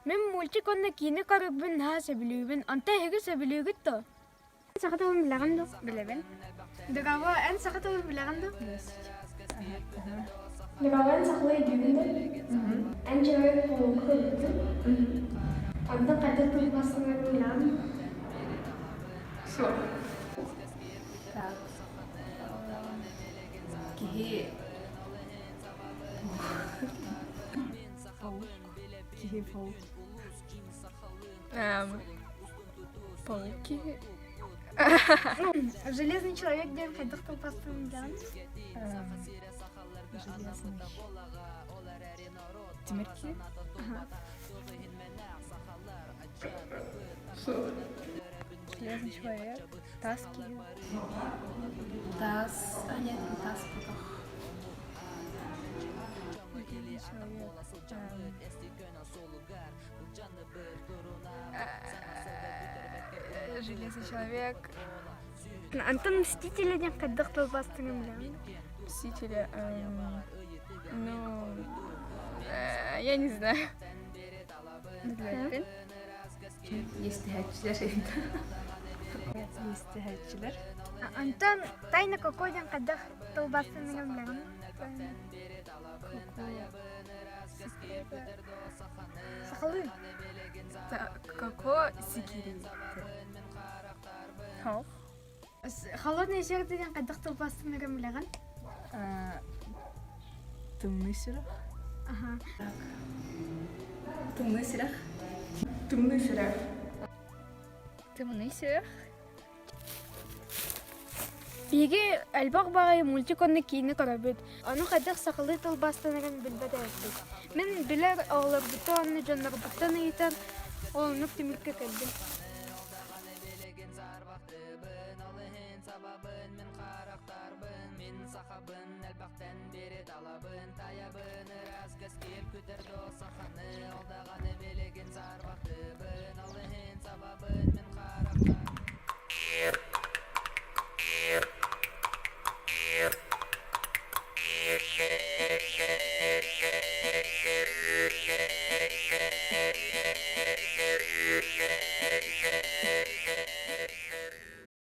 Мен мультик онна кини карыбын ха сөбүлүбүн, анта хеге сөбүлүгүт то. Сакатабын билеген до. Билебин. Дагава эн сакатабын билеген до. Дагаван саклай дүгүндө. Эн человек полукы. Анда кайда турбасына билген. Все. Так. Кихи. Паук. Кихи паук. Пауки. Железный человек ден кайда турбасына билген. Железный. Тимирки. Железный человек. Таски. Тас. А нет, не тас. Железный человек. Железный человек. Антон Мстители ден кайда турбасына билген. Мстители. Ну, я не знаю. Естihadçiler. Естihadçiler. Антон тайна какой ден кайда турбасына билген. Сакалы. Коко Сикири. Хау. Холодный сердце ден кайда турбасына билген. Темный сирах. Ага. Темный сирах. Тумны сыра. Темный сирах. Биги албак багай мультик онны кийини көрөбүт. Аны кайда сакалы турбасына билбет эппит. Мен билер оглар буту онны жоннор буттан ыйтан олнук тимирке келдим. Min sahabın elbakten beri talabın tayabın raz gaskep küter do sahanı aldağanı belegin zar vakti bın Allah'ın